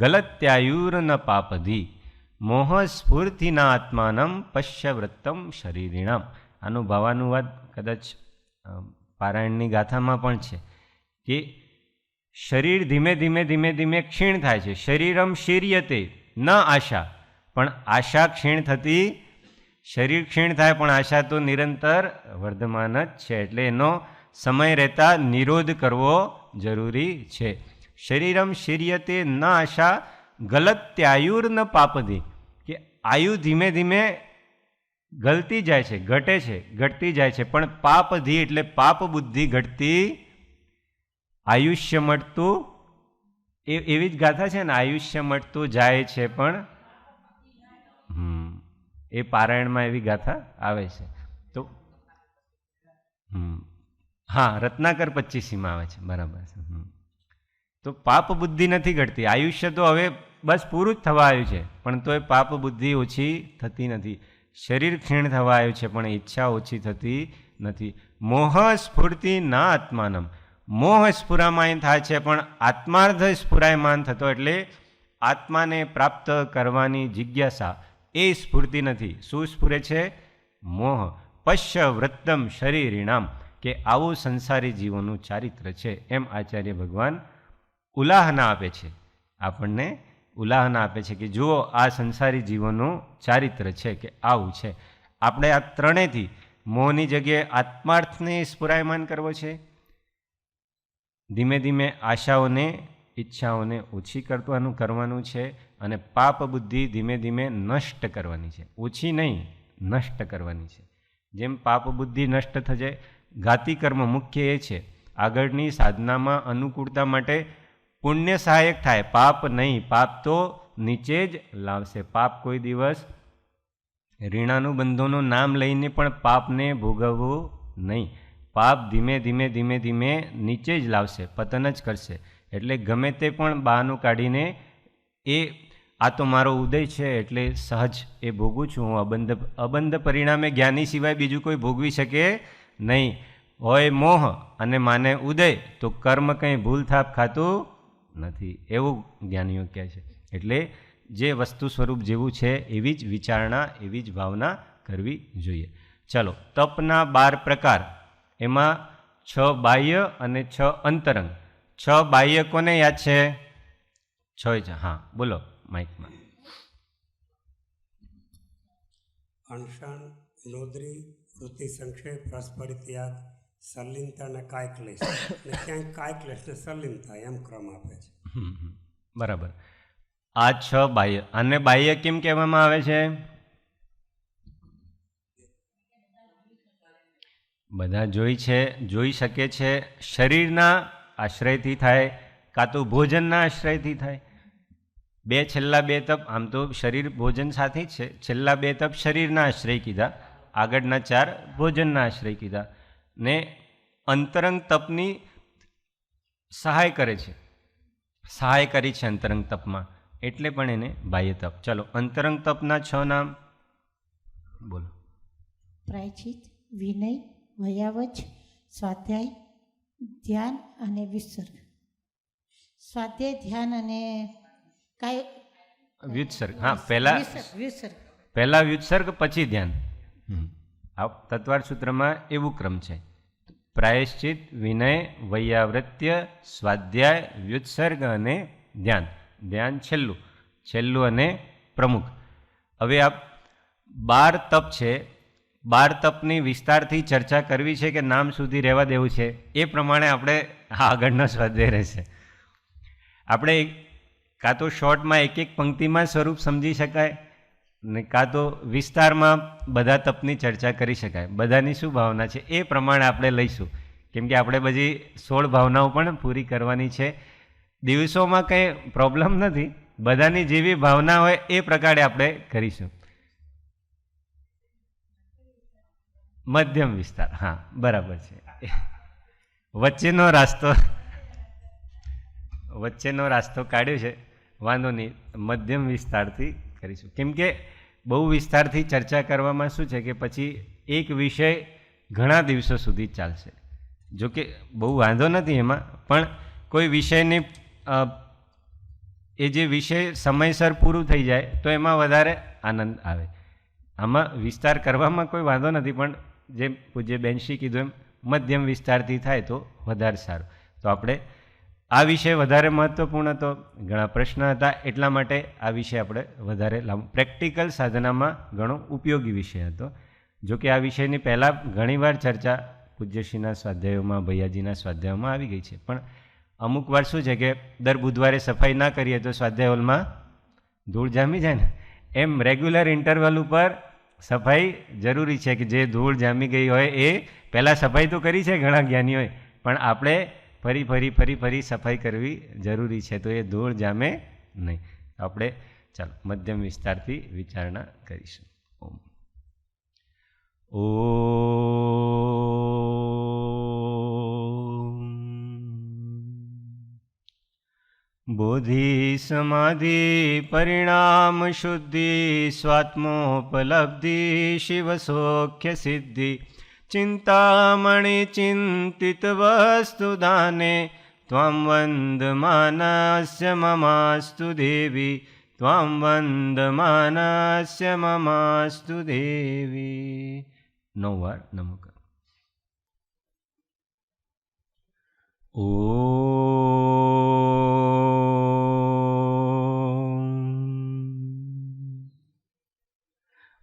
ગલત્યાયુર ન પાપધી મોહ સ્ફૂર્તિના આત્માનમ પશ્યવૃત્તમ શરીરિણામ. આનું ભાવાનુવાદ કદાચ પારાયણની ગાથામાં પણ છે કે શરીર ધીમે ધીમે ધીમે ધીમે ક્ષીણ થાય છે. શરીરમ શીર્યતે ન આશા, પણ આશા ક્ષીણ થતી. શરીર ક્ષીણ થાય પણ આશા તો નિરંતર વર્ધમાન જ છે. એટલે એનો સમય રહેતા નિરોધ કરવો જરૂરી છે. શરીરમ શીર્યતે ન આશા ગલત્યાયુર ન પાપધી, કે આયુ ધીમે ધીમે ગલતી જાય છે, ઘટે છે, ઘટતી જાય છે, પણ પાપધી એટલે પાપ બુદ્ધિ ઘટતી. આયુષ્ય મળતું, એવી જ ગાથા છે ને, આયુષ્ય મળતું જાય છે પણ એ પારાયણમાં એવી ગાથા આવે છે. તો હા, રત્નાકર 25સીમાં આવે છે, બરાબર છે. તો પાપ બુદ્ધિ નથી ઘટતી. આયુષ્ય તો હવે બસ પૂરું જ થવા આવ્યું છે, પણ તો એ પાપ બુદ્ધિ ઓછી થતી નથી. શરીર ક્ષીણ થવા આવ્યું છે પણ ઈચ્છા ઓછી થતી નથી. મોહ સ્ફૂર્તિ ના આત્માનમ, મોહ સ્ફુરામાન થાય છે પણ આત્માર્થ સ્ફુરાયમાન થતો, એટલે આત્માને પ્રાપ્ત કરવાની જિજ્ઞાસા એ સ્ફૂર્તિ નથી. શું સ્ફુરે છે? મોહ. પશ્ય વૃત્તમ શરીરિણામ, કે આવું સંસારી જીવોનું ચારિત્ર છે. એમ આચાર્ય ભગવાન ઉલાહના આપે છે, આપણને ઉલાહના આપે છે કે જુઓ આ સંસારી જીવોનું ચારિત્ર છે કે આવું છે. આપણે આ ત્રણેયથી મોહની જગ્યાએ આત્માર્થને સ્ફુરાયમાન કરવો છે. ધીમે ધીમે આશાઓને, ઈચ્છાઓને ઓછી કરવાનું છે. અને પાપ બુદ્ધિ ધીમે ધીમે નષ્ટ કરવાની છે. ઓછી નહીં, નષ્ટ કરવાની છે. જેમ પાપ બુદ્ધિ નષ્ટ થશે, ઘાતી કર્મ મુખ્ય એ છે આગળની સાધનામાં અનુકૂળતા માટે પુણ્ય સહાયક થાય, પાપ નહીં. પાપ તો નીચે જ લાવશે. પાપ કોઈ દિવસ ઋણાનુબંધોનું નામ લઈને પણ પાપને ભોગવવું નહીં. પાપ ધીમે ધીમે ધીમે ધીમે નીચે જ લાવશે, પતન જ કરશે. એટલે ગમે તે પણ બહાનું કાઢીને એ આ તો મારો ઉદય છે એટલે સહજ એ ભોગું છું હું, અબંધ પરિણામે જ્ઞાની સિવાય બીજું કોઈ ભોગવી શકે નહીં. હોય મોહ અને માને ઉદય તો કર્મ કંઈ ભૂલ થાપ ખાતું નથી, એવું જ્ઞાનીઓ કહે છે. એટલે જે વસ્તુ સ્વરૂપ જેવું છે એવી જ વિચારણા, એવી જ ભાવના કરવી જોઈએ. ચાલો, તપના 12 પ્રકાર, એમાં 6 બાહ્ય અને 6 અંતરંગ. 6 બાહ્ય કોને યાદ છે? 6 છે. હા બોલો માઇકમાં. અણસણ, નોંધણી, વૃત્તિ સંક્ષેપ, રસભરિત યાદ, સંલિનતા અને કાયક્લેશ. અને ક્યાંક કાયક્લેશ ને સંલિનતા એમ ક્રમ આપે છે. બરાબર. આ 6 બાહ્ય. અને બાહ્ય કેમ કહેવામાં આવે છે? બધા જોઈ શકે છે. શરીરના આશ્રયથી થાય, કાં તો ભોજનના આશ્રયથી થાય. છેલ્લા બે તપ, આમ તો શરીર ભોજન સાથે જ છે. છેલ્લા 2 તપ શરીરના આશ્રય કીધા, આગળના 4 ભોજનના આશ્રય કીધા. ને અંતરંગ તપની સહાય કરે છે, સહાય કરી છે અંતરંગ તપમાં, એટલે પણ એને બાહ્ય તપ. ચલો, અંતરંગ તપના 6 નામ બોલો. પ્રાયચિત, વિનય, વયાવચ, સ્વાધ્યાય, ધ્યાન અને વિસર્ગ. સ્વાધ્યાય, ધ્યાન અને વ્યુત્સર્ગ. હા, પહેલા વ્યુત્સર્ગ પછી ધ્યાન. આ તત્વાર સૂત્રમાં એવું ક્રમ છે. પ્રાયશ્ચિત, વિનય, વૈયાવૃત્ય, સ્વાધ્યાય, વ્યુત્સર્ગ અને ધ્યાન. ધ્યાન છેલ્લું અને પ્રમુખ. હવે આ 12 તપ છે. 12 તપની વિસ્તારથી ચર્ચા કરવી છે કે નામ સુધી રહેવા દેવું છે, એ પ્રમાણે આપણે આગળનો સ્વાધ્યાય રહેશે. આપણે કાં તો શોર્ટમાં એક પંક્તિમાં સ્વરૂપ સમજી શકાય ને કાં તો વિસ્તારમાં બધા તપની ચર્ચા કરી શકાય. બધાની શું ભાવના છે એ પ્રમાણે આપણે લઈશું, કેમ કે આપણે બધી 16 ભાવનાઓ પણ પૂરી કરવાની છે. દિવસોમાં કંઈ પ્રોબ્લેમ નથી, બધાની જેવી ભાવના હોય એ પ્રકારે આપણે કરીશું. મધ્યમ વિસ્તાર, હા બરાબર છે. વચ્ચેનો રાસ્તો કાઢ્યો છે, વાંધો નહીં, મધ્યમ વિસ્તારથી કરીશું. કેમ કે બહુ વિસ્તારથી ચર્ચા કરવામાં શું છે કે પછી એક વિષય ઘણા દિવસો સુધી ચાલશે. જો કે બહુ વાંધો નથી એમાં, પણ કોઈ વિષયની એ જે વિષય સમયસર પૂરું થઈ જાય તો એમાં વધારે આનંદ આવે. આમાં વિસ્તાર કરવામાં કોઈ વાંધો નથી, પણ જેમ પૂજ્ય બેનશ્રી કીધું એમ મધ્યમ વિસ્તારથી થાય તો વધારે સારું. તો આપણે આ વિષય વધારે મહત્ત્વપૂર્ણ હતો, ઘણા પ્રશ્ન હતા, એટલા માટે આ વિષય આપણે વધારે પ્રેક્ટિકલ સાધનામાં ઘણો ઉપયોગી વિષય હતો. જો કે આ વિષયની પહેલાં ઘણીવાર ચર્ચા પૂજ્યશ્રીના સ્વાધ્યાયોમાં, ભૈયાજીના સ્વાધ્યાયોમાં આવી ગઈ છે, પણ અમુક વાર શું છે કે દર બુધવારે સફાઈ ના કરીએ તો સ્વાધ્યાય હોલમાં ધૂળ જામી જાય ને, એમ રેગ્યુલર ઇન્ટરવલ ઉપર સફાઈ જરૂરી છે. કે જે ધૂળ જામી ગઈ હોય એ પહેલાં સફાઈ તો કરી છે ઘણા જ્ઞાનીઓએ, પણ આપણે ફરી સફાઈ કરવી જરૂરી છે, તો એ ધૂળ જામે નહીં. આપણે ચાલો મધ્યમ વિસ્તારથી વિચારણા કરીશું. બોધિ સમાધિ પરિણામ શુદ્ધિ સ્વાત્મોપલબ્ધિ શિવ સૌખ્ય સિદ્ધિ ચિંતામણિ ચિંતિત વસ્તુ દાને ત્વાં વંદમાનસ્ય મમાસ્તુ દેવી ત્વાં વંદમાનસ્ય મમાસ્તુ દેવી. 9 વાર નમો કરો.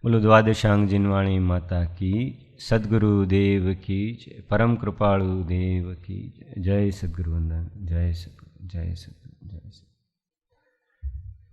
બોલો દ્વાદશાંગ જીનવાણી માતા કી, સદગુરુ દેવ કી જય, પરમ કૃપાળુ દેવ કી જય. સદગુરુ વંદન. જય સદગુરુ, જય સદગુરુ.